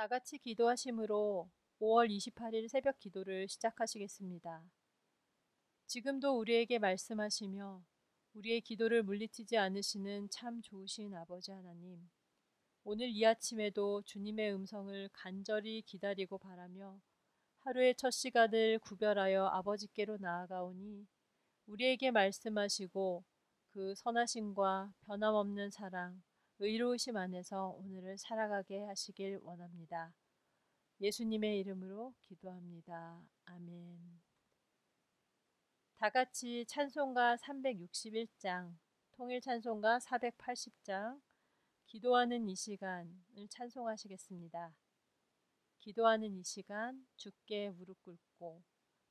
다 같이 기도하심으로 5월 28일 새벽 기도를 시작하시겠습니다. 지금도 우리에게 말씀하시며 우리의 기도를 물리치지 않으시는 참 좋으신 아버지 하나님, 오늘 이 아침에도 주님의 음성을 간절히 기다리고 바라며 하루의 첫 시간을 구별하여 아버지께로 나아가오니 우리에게 말씀하시고 그 선하심과 변함없는 사랑, 의로우심 안에서 오늘을 살아가게 하시길 원합니다. 예수님의 이름으로 기도합니다. 아멘. 다 같이 찬송가 361장, 통일 찬송가 480장, 기도하는 이 시간을 찬송하시겠습니다. 기도하는 이 시간 주께 무릎 꿇고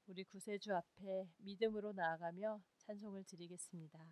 우리 구세주 앞에 믿음으로 나아가며 찬송을 드리겠습니다.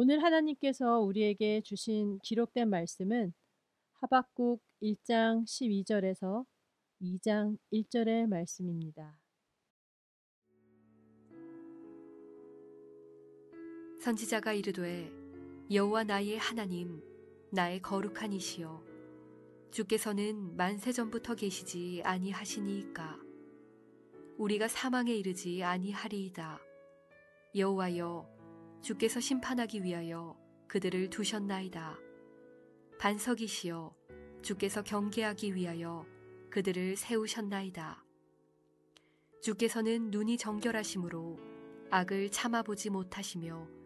오늘 하나님께서 우리에게 주신 기록된 말씀은 하박국 1장 12절에서 2장 1절의 말씀입니다. 선지자가 이르되 여호와 나의 하나님 나의 거룩한 이시여 주께서는 만세 전부터 계시지 아니하시니이까 우리가 사망에 이르지 아니하리이다. 여호와여 주께서 심판하기 위하여 그들을 두셨나이다. 반석이시여 주께서 경계하기 위하여 그들을 세우셨나이다. 주께서는 눈이 정결하심으로 악을 참아보지 못하시며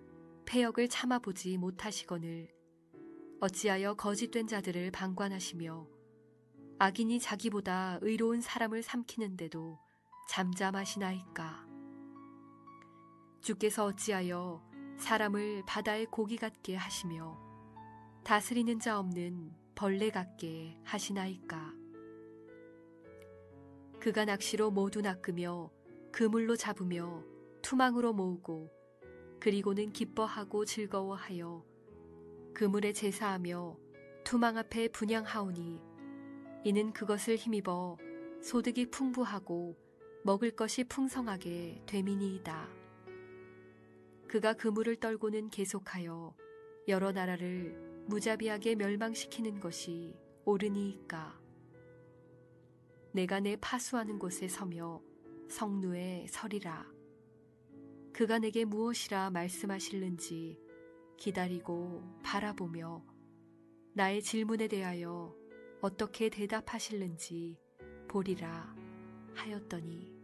패역을 참아보지 못하시거늘 어찌하여 거짓된 자들을 방관하시며 악인이 자기보다 의로운 사람을 삼키는데도 잠잠하시나이까. 주께서 어찌하여 사람을 바다의 고기 같게 하시며 다스리는 자 없는 벌레 같게 하시나이까. 그가 낚시로 모두 낚으며 그물로 잡으며 투망으로 모으고 그리고는 기뻐하고 즐거워하여 그물에 제사하며 투망 앞에 분향하오니 이는 그것을 힘입어 소득이 풍부하고 먹을 것이 풍성하게 됨이니이다. 그가 그물을 떨고는 계속하여 여러 나라를 무자비하게 멸망시키는 것이 옳으니이까. 내가 내 파수하는 곳에 서며 성루에 서리라. 그가 내게 무엇이라 말씀하실는지 기다리고 바라보며 나의 질문에 대하여 어떻게 대답하실는지 보리라 하였더니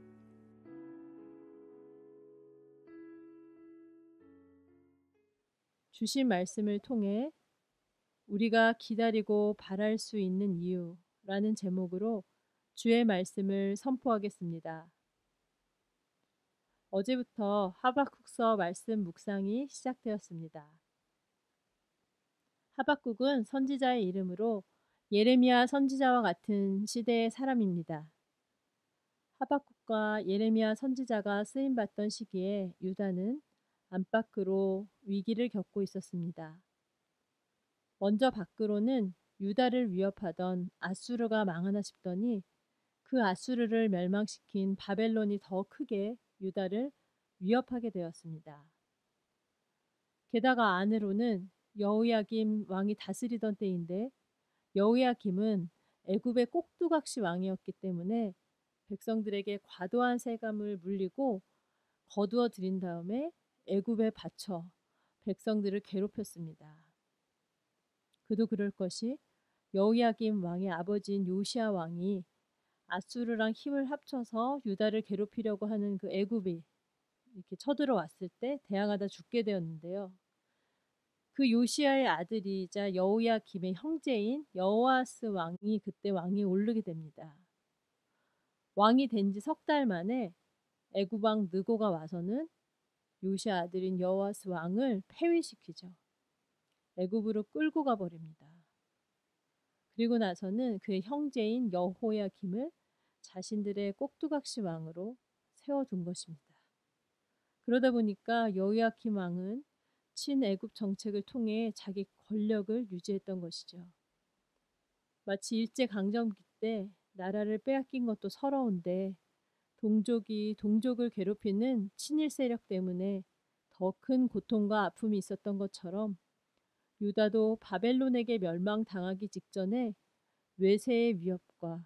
주신 말씀을 통해 우리가 기다리고 바랄 수 있는 이유라는 제목으로 주의 말씀을 선포하겠습니다. 어제부터 하박국서 말씀 묵상이 시작되었습니다. 하박국은 선지자의 이름으로 예레미야 선지자와 같은 시대의 사람입니다. 하박국과 예레미야 선지자가 쓰임받던 시기에 유다는 안팎으로 위기를 겪고 있었습니다. 먼저 밖으로는 유다를 위협하던 아수르가 망하나 싶더니 그 아수르를 멸망시킨 바벨론이 더 크게 유다를 위협하게 되었습니다. 게다가 안으로는 여호야김 왕이 다스리던 때인데 여호야김은 애굽의 꼭두각시 왕이었기 때문에 백성들에게 과도한 세금을 물리고 거두어 들인 다음에 애굽에 바쳐 백성들을 괴롭혔습니다. 그도 그럴 것이 여호야김 왕의 아버지인 요시야 왕이 아수르랑 힘을 합쳐서 유다를 괴롭히려고 하는 그 애굽이 이렇게 쳐들어왔을 때 대항하다 죽게 되었는데요. 그 요시야의 아들이자 여호야김의 형제인 여호아스 왕이 그때 왕위에 오르게 됩니다. 왕이 된 지 석 달 만에 애굽 왕 느고가 와서는 요시야 아들인 여호아스 왕을 폐위시키죠. 애굽으로 끌고 가버립니다. 그리고 나서는 그의 형제인 여호야김을 자신들의 꼭두각시 왕으로 세워둔 것입니다. 그러다 보니까 여호야김 왕은 친애굽 정책을 통해 자기 권력을 유지했던 것이죠. 마치 일제강점기 때 나라를 빼앗긴 것도 서러운데 동족이 동족을 괴롭히는 친일 세력 때문에 더 큰 고통과 아픔이 있었던 것처럼 유다도 바벨론에게 멸망당하기 직전에 외세의 위협과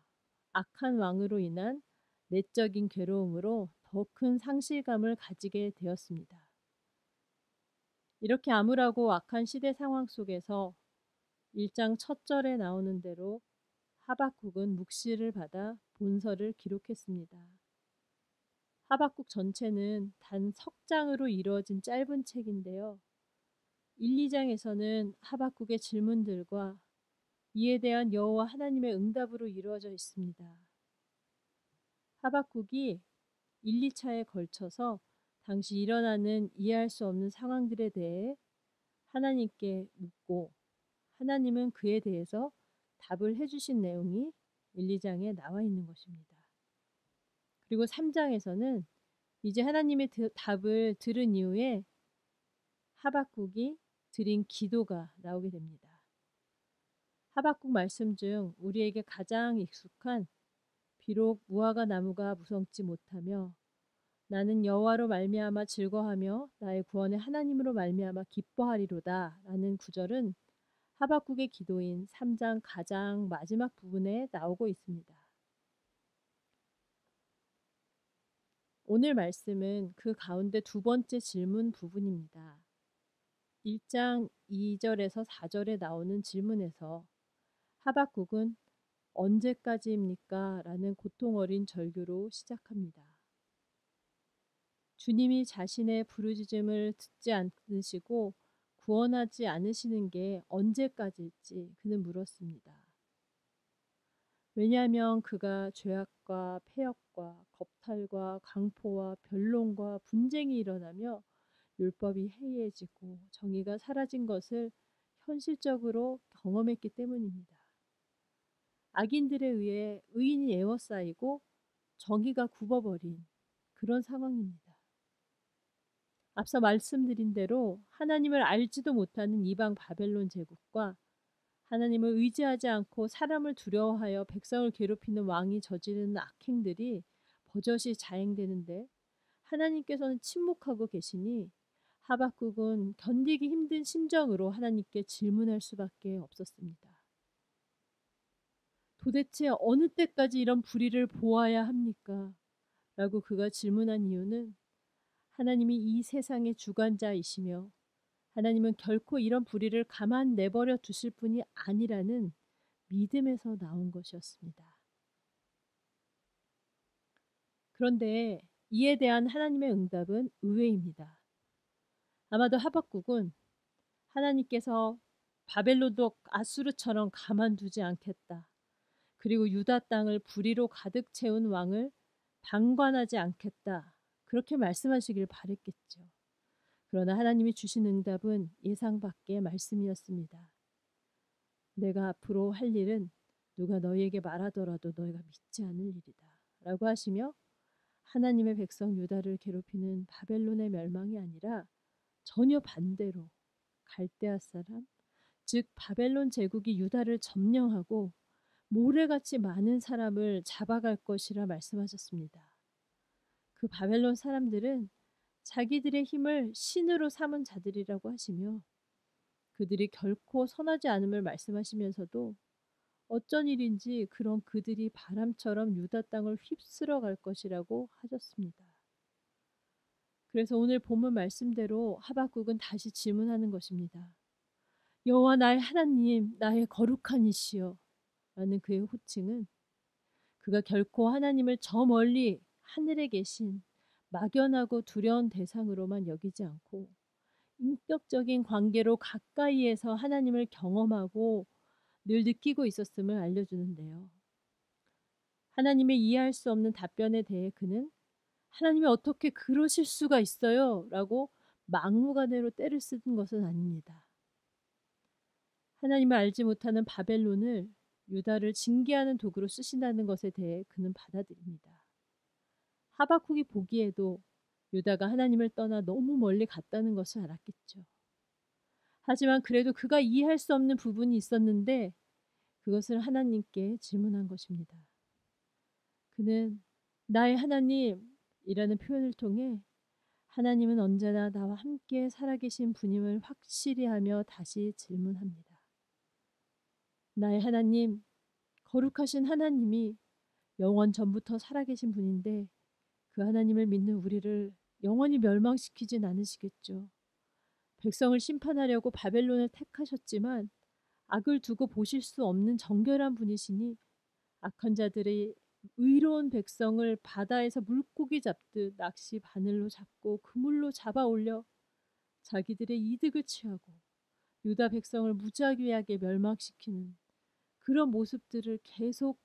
악한 왕으로 인한 내적인 괴로움으로 더 큰 상실감을 가지게 되었습니다. 이렇게 암울하고 악한 시대 상황 속에서 1장 첫 절에 나오는 대로 하박국은 묵시를 받아 본서를 기록했습니다. 하박국 전체는 단 석 장으로 이루어진 짧은 책인데요. 1, 2장에서는 하박국의 질문들과 이에 대한 여호와 하나님의 응답으로 이루어져 있습니다. 하박국이 1, 2차에 걸쳐서 당시 일어나는 이해할 수 없는 상황들에 대해 하나님께 묻고 하나님은 그에 대해서 답을 해주신 내용이 1, 2장에 나와 있는 것입니다. 그리고 3장에서는 이제 하나님의 답을 들은 이후에 하박국이 드린 기도가 나오게 됩니다. 하박국 말씀 중 우리에게 가장 익숙한 비록 무화과 나무가 무성치 못하며 나는 여호와로 말미암아 즐거하며 나의 구원의 하나님으로 말미암아 기뻐하리로다 라는 구절은 하박국의 기도인 3장 가장 마지막 부분에 나오고 있습니다. 오늘 말씀은 그 가운데 두 번째 질문 부분입니다. 1장 2절에서 4절에 나오는 질문에서 하박국은 언제까지입니까? 라는 고통 어린 절규로 시작합니다. 주님이 자신의 부르짖음을 듣지 않으시고 구원하지 않으시는 게 언제까지일지 그는 물었습니다. 왜냐하면 그가 죄악과 폐역과 겁탈과 강포와 변론과 분쟁이 일어나며 율법이 해이해지고 정의가 사라진 것을 현실적으로 경험했기 때문입니다. 악인들에 의해 의인이 에워싸이고 정의가 굽어버린 그런 상황입니다. 앞서 말씀드린 대로 하나님을 알지도 못하는 이방 바벨론 제국과 하나님을 의지하지 않고 사람을 두려워하여 백성을 괴롭히는 왕이 저지르는 악행들이 버젓이 자행되는데 하나님께서는 침묵하고 계시니 하박국은 견디기 힘든 심정으로 하나님께 질문할 수밖에 없었습니다. 도대체 어느 때까지 이런 불의를 보아야 합니까? 라고 그가 질문한 이유는 하나님이 이 세상의 주관자이시며 하나님은 결코 이런 불의를 가만 내버려 두실 분이 아니라는 믿음에서 나온 것이었습니다. 그런데 이에 대한 하나님의 응답은 의외입니다. 아마도 하박국은 하나님께서 바벨론도 아수르처럼 가만두지 않겠다. 그리고 유다 땅을 불의로 가득 채운 왕을 방관하지 않겠다. 그렇게 말씀하시길 바랬겠죠. 그러나 하나님이 주신 응답은 예상 밖의 말씀이었습니다. 내가 앞으로 할 일은 누가 너희에게 말하더라도 너희가 믿지 않을 일이다. 라고 하시며 하나님의 백성 유다를 괴롭히는 바벨론의 멸망이 아니라 전혀 반대로 갈대아 사람, 즉 바벨론 제국이 유다를 점령하고 모래같이 많은 사람을 잡아갈 것이라 말씀하셨습니다. 그 바벨론 사람들은 자기들의 힘을 신으로 삼은 자들이라고 하시며 그들이 결코 선하지 않음을 말씀하시면서도 어쩐 일인지 그런 그들이 바람처럼 유다 땅을 휩쓸어 갈 것이라고 하셨습니다. 그래서 오늘 본문 말씀대로 하박국은 다시 질문하는 것입니다. 여호와 나의 하나님, 나의 거룩한 이시여 라는 그의 호칭은 그가 결코 하나님을 저 멀리 하늘에 계신 막연하고 두려운 대상으로만 여기지 않고 인격적인 관계로 가까이에서 하나님을 경험하고 늘 느끼고 있었음을 알려주는데요. 하나님의 이해할 수 없는 답변에 대해 그는 하나님이 어떻게 그러실 수가 있어요? 라고 막무가내로 때를 쓰는 것은 아닙니다. 하나님을 알지 못하는 바벨론을 유다를 징계하는 도구로 쓰신다는 것에 대해 그는 받아들입니다. 하박국이 보기에도 유다가 하나님을 떠나 너무 멀리 갔다는 것을 알았겠죠. 하지만 그래도 그가 이해할 수 없는 부분이 있었는데 그것을 하나님께 질문한 것입니다. 그는 나의 하나님이라는 표현을 통해 하나님은 언제나 나와 함께 살아계신 분임을 확실히 하며 다시 질문합니다. 나의 하나님, 거룩하신 하나님이 영원 전부터 살아계신 분인데 그 하나님을 믿는 우리를 영원히 멸망시키진 않으시겠죠. 백성을 심판하려고 바벨론을 택하셨지만 악을 두고 보실 수 없는 정결한 분이시니 악한 자들의 의로운 백성을 바다에서 물고기 잡듯 낚시 바늘로 잡고 그물로 잡아 올려 자기들의 이득을 취하고 유다 백성을 무자비하게 멸망시키는 그런 모습들을 계속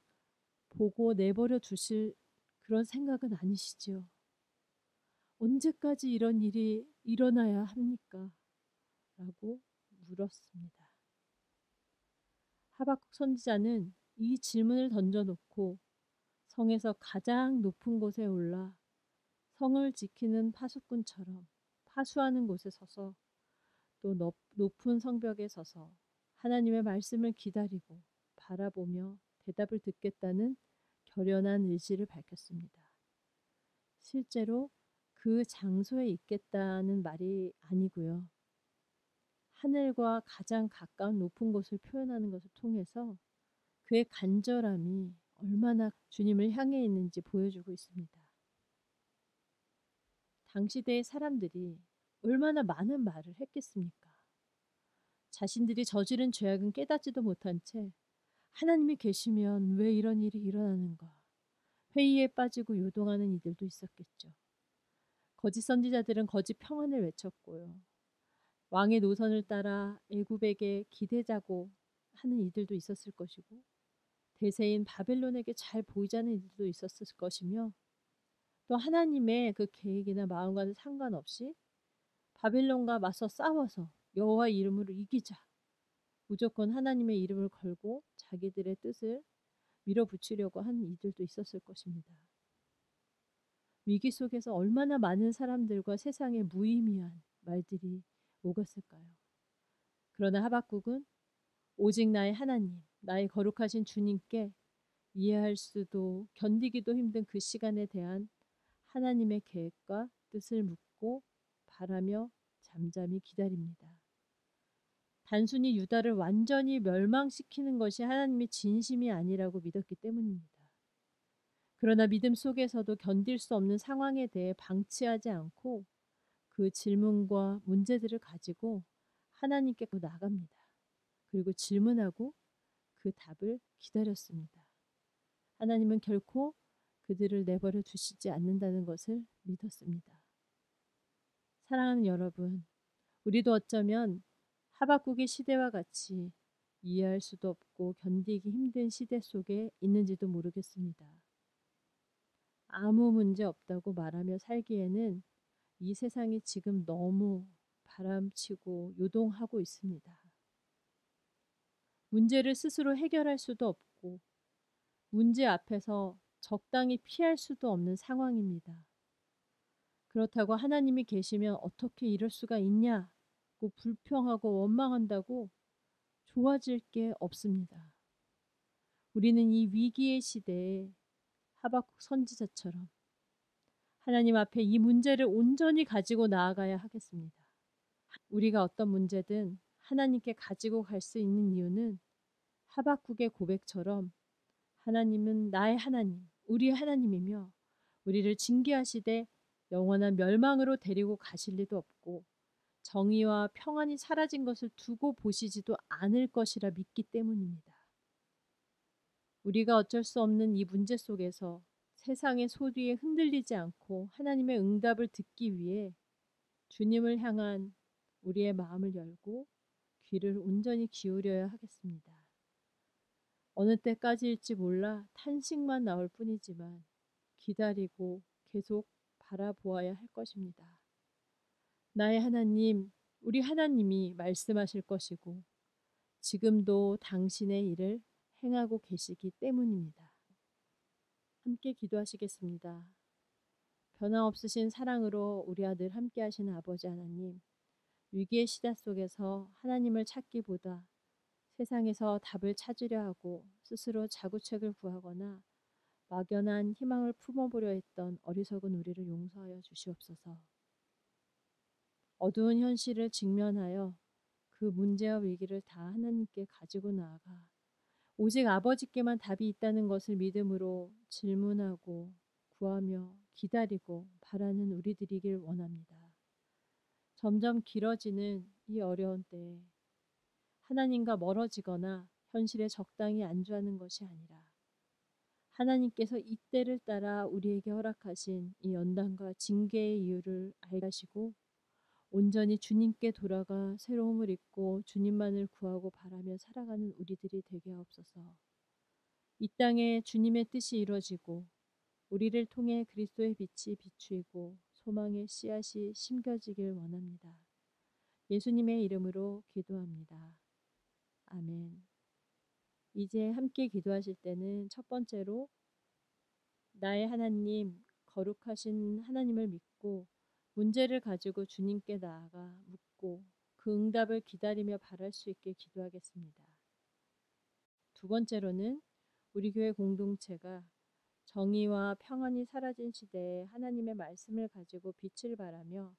보고 내버려 두실 그런 생각은 아니시지요. 언제까지 이런 일이 일어나야 합니까? 라고 물었습니다. 하박국 선지자는 이 질문을 던져놓고 성에서 가장 높은 곳에 올라 성을 지키는 파수꾼처럼 파수하는 곳에 서서 또 높은 성벽에 서서 하나님의 말씀을 기다리고 바라보며 대답을 듣겠다는 결연한 의지를 밝혔습니다. 실제로 그 장소에 있겠다는 말이 아니고요. 하늘과 가장 가까운 높은 곳을 표현하는 것을 통해서 그의 간절함이 얼마나 주님을 향해 있는지 보여주고 있습니다. 당시 대의 사람들이 얼마나 많은 말을 했겠습니까? 자신들이 저지른 죄악은 깨닫지도 못한 채 하나님이 계시면 왜 이런 일이 일어나는가? 회의에 빠지고 요동하는 이들도 있었겠죠. 거짓 선지자들은 거짓 평안을 외쳤고요. 왕의 노선을 따라 애굽에게 기대자고 하는 이들도 있었을 것이고, 대세인 바벨론에게 잘 보이자는 이들도 있었을 것이며, 또 하나님의 그 계획이나 마음과는 상관없이 바벨론과 맞서 싸워서 여호와 이름으로 이기자, 무조건 하나님의 이름을 걸고 자기들의 뜻을 밀어붙이려고 하는 이들도 있었을 것입니다. 위기 속에서 얼마나 많은 사람들과 세상의 무의미한 말들이 오갔을까요? 그러나 하박국은 오직 나의 하나님, 나의 거룩하신 주님께 이해할 수도 견디기도 힘든 그 시간에 대한 하나님의 계획과 뜻을 묻고 바라며 잠잠히 기다립니다. 단순히 유다를 완전히 멸망시키는 것이 하나님의 진심이 아니라고 믿었기 때문입니다. 그러나 믿음 속에서도 견딜 수 없는 상황에 대해 방치하지 않고 그 질문과 문제들을 가지고 하나님께 나갑니다. 그리고 질문하고 그 답을 기다렸습니다. 하나님은 결코 그들을 내버려 두시지 않는다는 것을 믿었습니다. 사랑하는 여러분, 우리도 어쩌면 하박국의 시대와 같이 이해할 수도 없고 견디기 힘든 시대 속에 있는지도 모르겠습니다. 아무 문제 없다고 말하며 살기에는 이 세상이 지금 너무 바람치고 요동하고 있습니다. 문제를 스스로 해결할 수도 없고 문제 앞에서 적당히 피할 수도 없는 상황입니다. 그렇다고 하나님이 계시면 어떻게 이럴 수가 있냐고 불평하고 원망한다고 좋아질 게 없습니다. 우리는 이 위기의 시대에 하박국 선지자처럼 하나님 앞에 이 문제를 온전히 가지고 나아가야 하겠습니다. 우리가 어떤 문제든 하나님께 가지고 갈 수 있는 이유는 하박국의 고백처럼 하나님은 나의 하나님, 우리의 하나님이며 우리를 징계하시되 영원한 멸망으로 데리고 가실 리도 없고 정의와 평안이 사라진 것을 두고 보시지도 않을 것이라 믿기 때문입니다. 우리가 어쩔 수 없는 이 문제 속에서 세상의 소리에 흔들리지 않고 하나님의 응답을 듣기 위해 주님을 향한 우리의 마음을 열고 귀를 온전히 기울여야 하겠습니다. 어느 때까지일지 몰라 탄식만 나올 뿐이지만 기다리고 계속 바라보아야 할 것입니다. 나의 하나님, 우리 하나님이 말씀하실 것이고 지금도 당신의 일을 행하고 계시기 때문입니다. 함께 기도하시겠습니다. 변함없으신 사랑으로 우리와 늘 함께 하시는 아버지 하나님, 위기의 시대 속에서 하나님을 찾기보다 세상에서 답을 찾으려 하고 스스로 자구책을 구하거나 막연한 희망을 품어보려 했던 어리석은 우리를 용서하여 주시옵소서. 어두운 현실을 직면하여 그 문제와 위기를 다 하나님께 가지고 나아가 오직 아버지께만 답이 있다는 것을 믿음으로 질문하고 구하며 기다리고 바라는 우리들이길 원합니다. 점점 길어지는 이 어려운 때에 하나님과 멀어지거나 현실에 적당히 안주하는 것이 아니라 하나님께서 이때를 따라 우리에게 허락하신 이 연단과 징계의 이유를 알게 하시고 온전히 주님께 돌아가 새로움을 입고 주님만을 구하고 바라며 살아가는 우리들이 되게 하옵소서. 이 땅에 주님의 뜻이 이루어지고 우리를 통해 그리스도의 빛이 비추이고 소망의 씨앗이 심겨지길 원합니다. 예수님의 이름으로 기도합니다. 아멘. 이제 함께 기도하실 때는 첫 번째로 나의 하나님, 거룩하신 하나님을 믿고 문제를 가지고 주님께 나아가 묻고 그 응답을 기다리며 바랄 수 있게 기도하겠습니다. 두 번째로는 우리 교회 공동체가 정의와 평안이 사라진 시대에 하나님의 말씀을 가지고 빛을 발하며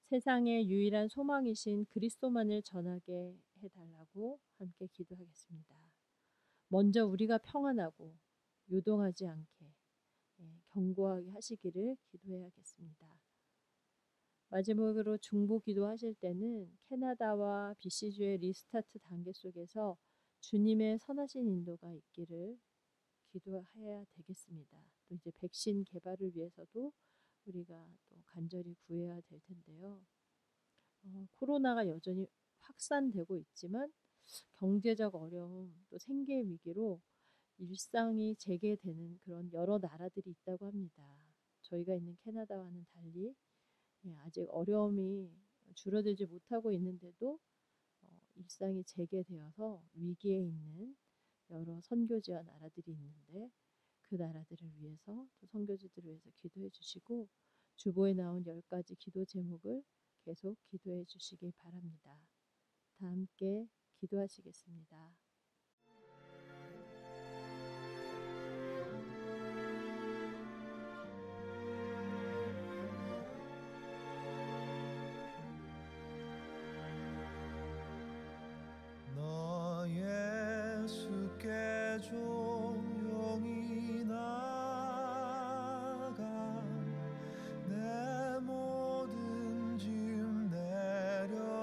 세상의 유일한 소망이신 그리스도만을 전하게 해달라고 함께 기도하겠습니다. 먼저 우리가 평안하고 요동하지 않게 견고하게 하시기를 기도해야겠습니다. 마지막으로 중보 기도하실 때는 캐나다와 BC주의 리스타트 단계 속에서 주님의 선하신 인도가 있기를 기도해야 되겠습니다. 또 이제 백신 개발을 위해서도 우리가 또 간절히 구해야 될 텐데요. 코로나가 여전히 확산되고 있지만 경제적 어려움 또 생계 위기로 일상이 재개되는 그런 여러 나라들이 있다고 합니다. 저희가 있는 캐나다와는 달리 아직 어려움이 줄어들지 못하고 있는데도 일상이 재개되어서 위기에 있는 여러 선교지와 나라들이 있는데 그 나라들을 위해서 또 선교지들을 위해서 기도해 주시고 주보에 나온 10가지 기도 제목을 계속 기도해 주시기 바랍니다. 다 함께 기도하시겠습니다. 너 예수께 조용히 나가 내 모든 짐 내려놓고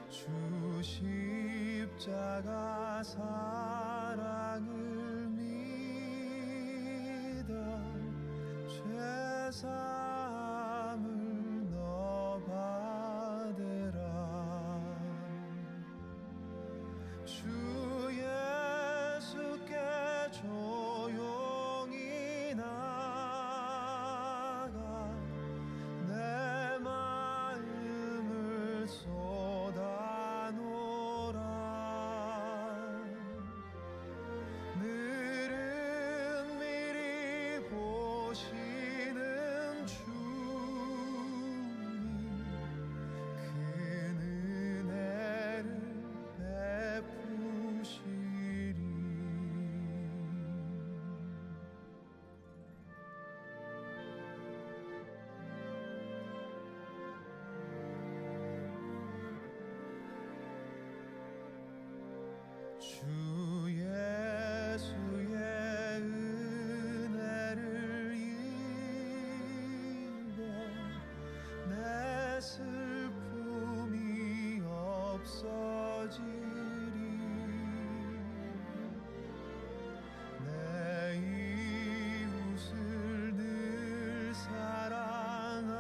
주 십자가 사랑을 믿어 죄사함을 너 받으라. 주 예수께 조용히 나가 내 마음을 쏟아놓으라. 늘은 미리 보시는 주님 큰 은혜를 베푸시리. 주 예수의 은혜를 입어 내 슬픔이 없어지리. 내 이웃을 늘 사랑하여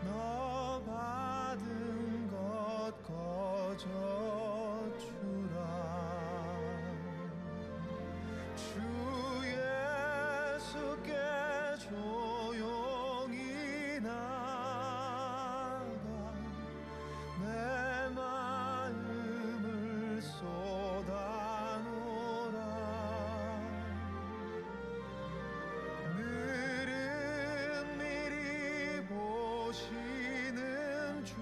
너 받은 것 거저 주라. 주 예수께 조용히 나가 내 마음을 쏟아놓으라. 늘은 미리 보시는 주님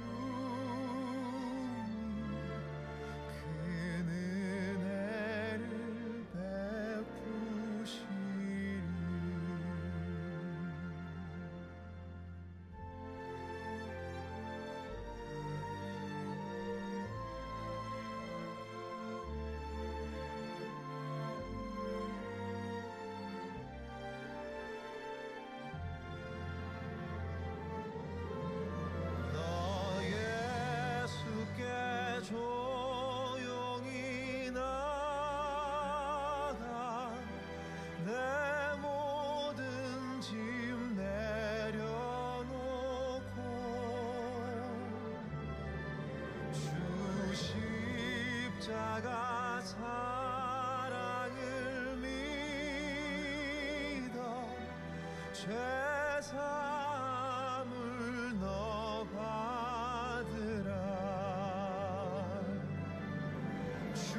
큰 은혜를 베푸시리. 너 예수께 조용히 나가 내 모든 짐 내려놓고 주 십자가 사랑을 믿어 죄사함을 너 받으라. 주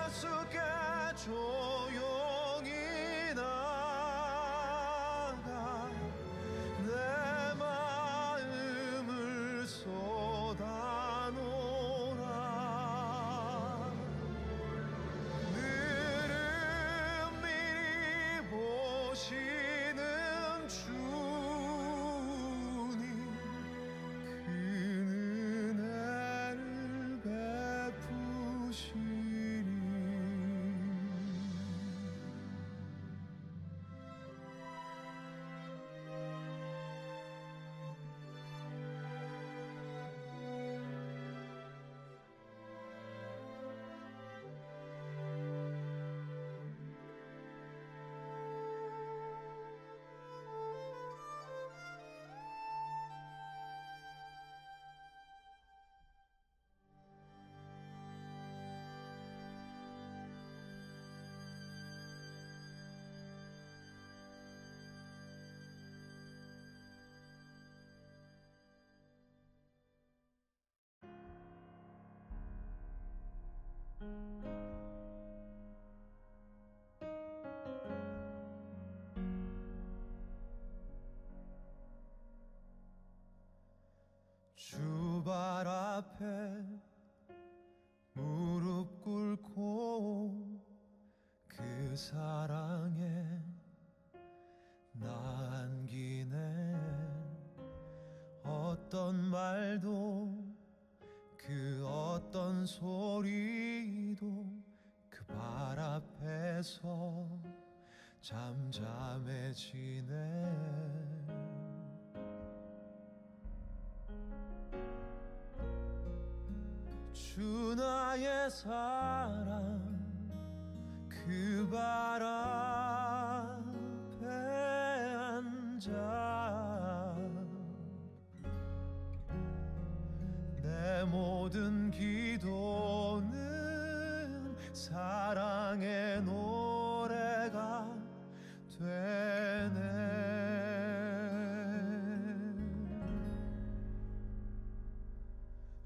예수께 조용히 나가 내 마음을 쏟아놓으라. 주발 앞에 무릎 꿇고 그 사랑에 나 안기네. 어떤 말도 그 어떤 소리도 그 발 앞에서 잠잠해지네. 주 나의 사랑 그 발 앞에 앉아 내 모든 기도는 사랑의 노래가 되네.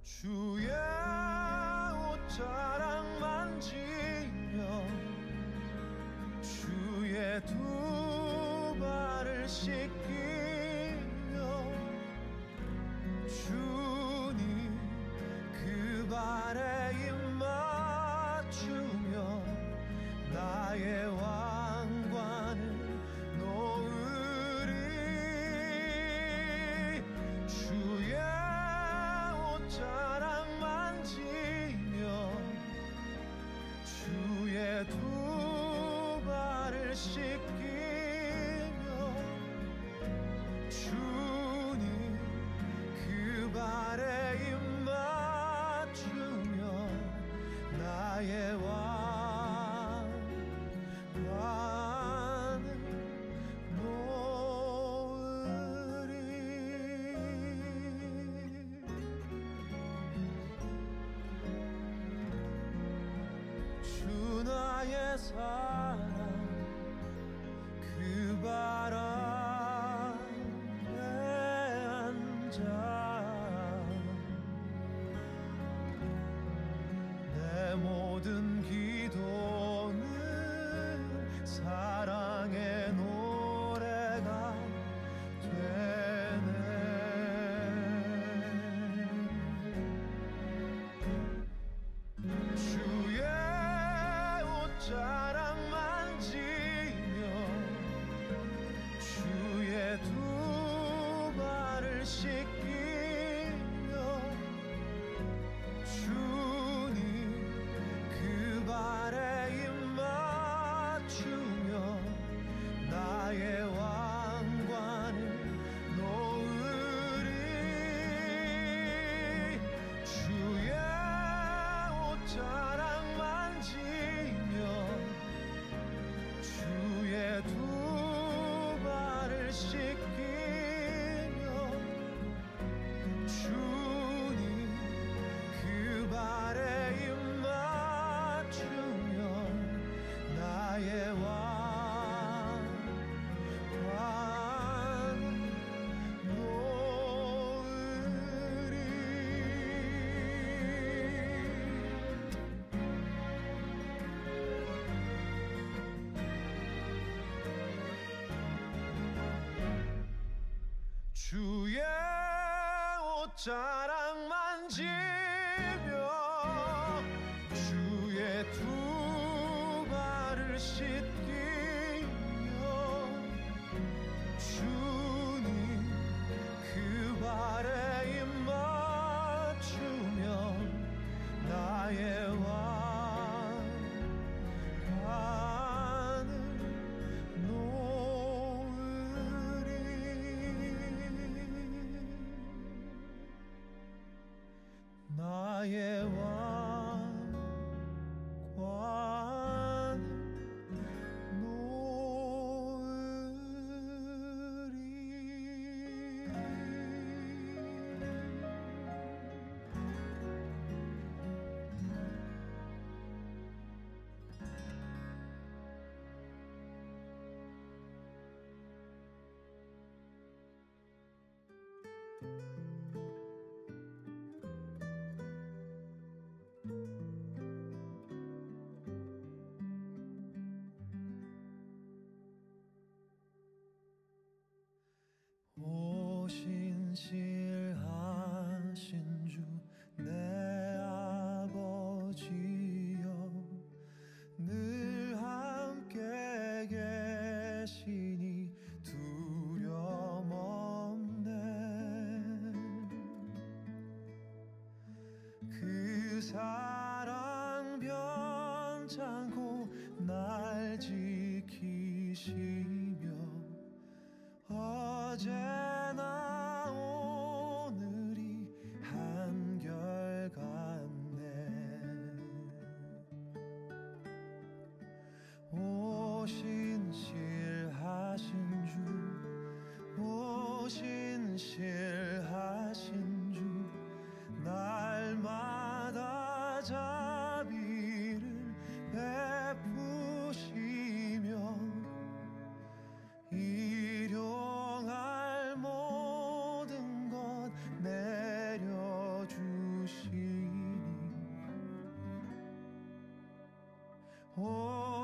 주의 옷자락 만지며 주의 두 발을 씻기며 주님 그 발에 입 맞추며 나의 왕관을 놓으리. 주의 옷자락 만지며 주의 두 발을 씻기며 주님 그 발에 입 맞추며 나의 왕관을 놓으리. 주 나의 사랑 그 발 앞에 앉아 내 모든 기도는 사랑의 노래가 되네. 주의 옷자락 만지며 주의 두 발을 씻기며 주님 그 발에 입 맞추며 나의 왕관을 놓으리. 주의 옷자락 만지며 주의 두 발을 씻기며 주님 그 발에 입 맞추며 나의 왕관을 놓으리. 주의 옷자락 만지며 주의 두 발을 씻기며 주님 그 발에 입 맞추며 나의 왕관을 놓으리. 나의 왕관을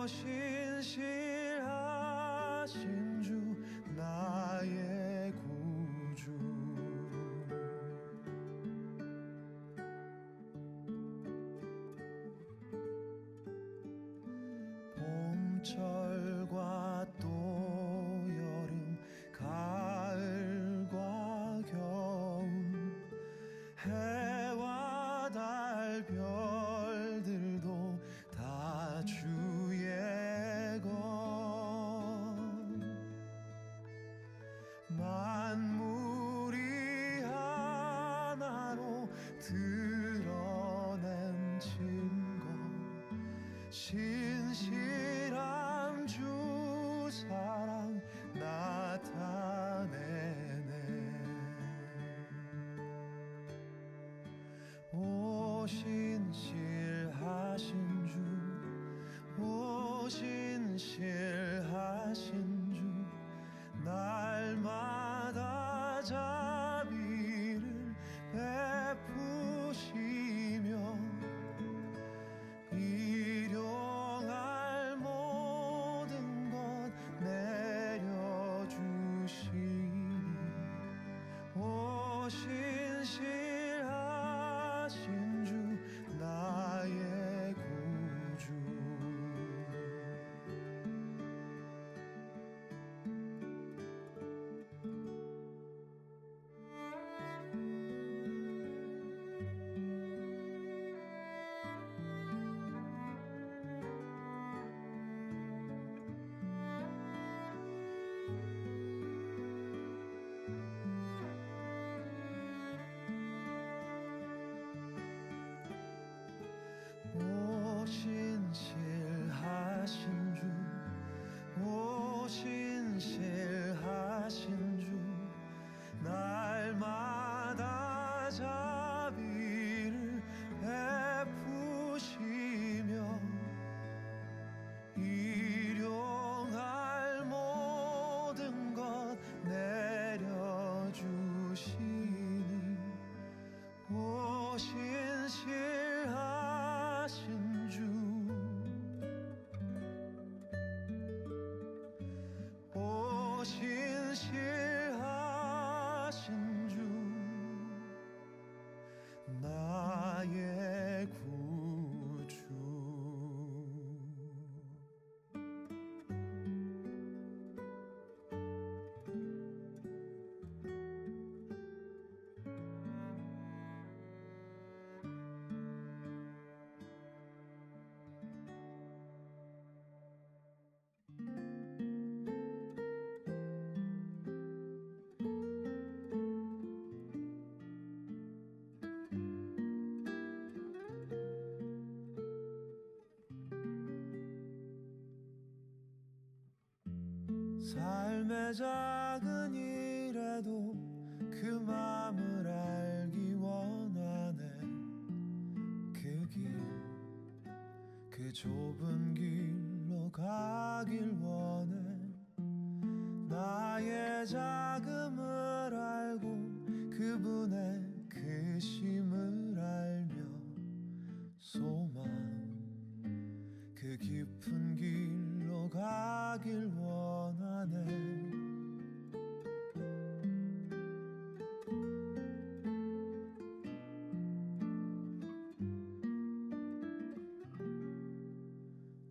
신실하신 주 나의 구주 봄철과 또 여름 가을과 겨울 해와 달 별들도 다 주의 것 만물이 하나로 드러낸 증거 신실한 주 사랑 나타내네 오 신실하신 주 오 신실하신 주 날마다 자비를 베푸시며 일용할 모든 것 내려주시니 오 신실하신 주 나의 구주 오 신실하신 주 오 신실하신 주 날마다 자비를 베푸시며 일용할 모든 것 내려주시니 오 신실하신 주 오 신실하신 주 나의 구주 삶의 작은 일에도 그 맘을 알기 원하네 그 길 그 좁은 길로 가길 원해 나의 자금을 알고 그분의 크심을 알며 소망 그 깊은 길로 가길 원하네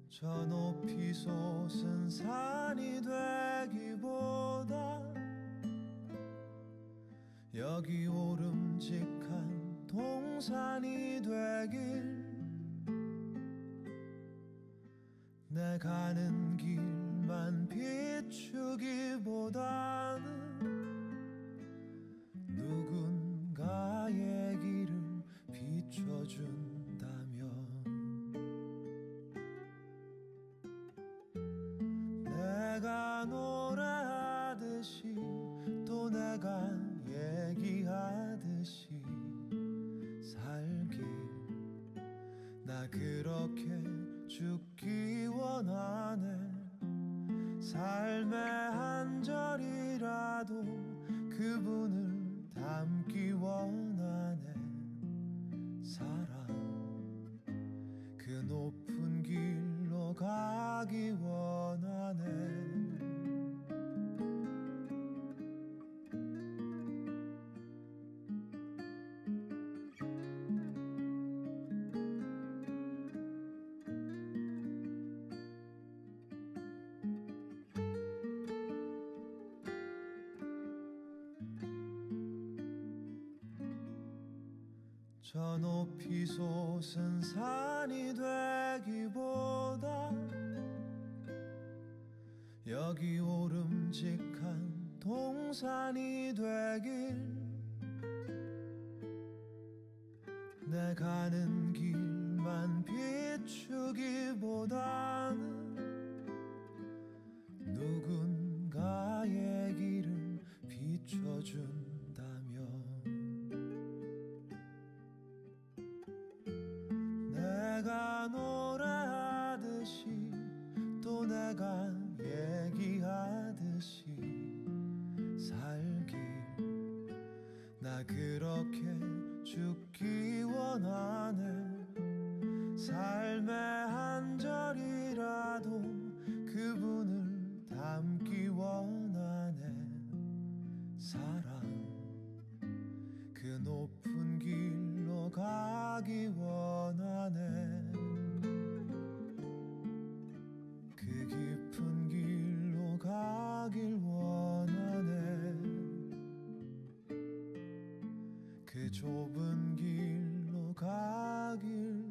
저 높이 솟은 산이 되기보다 여기 오름직한 동산이 되길 내 가는 길만 비추기보다는 누군가의 길을 비춰준다면 내가 노래하듯이 또 내가 얘기하듯이 살길 나 그렇게 죽기 원하네 삶의 한 절이라도 그분을 담기 원하네 사랑 가기 원하네. 저 높이 솟은 산이 되기보다 여기 오름직한 동산이 되길. 내 가는 길만 비추기보다는 누군가의 길을 비춰준다면 내가 노래하듯이 또 내가 얘기하듯이 살길. 나 그렇게 죽기 원하네. 삶의 한 절이라도 그분을 담기 원하네. 사랑 그 높은 길로 가기 원하네. 그 깊은 길로 가길 원하네. 그 좁은 길로 가길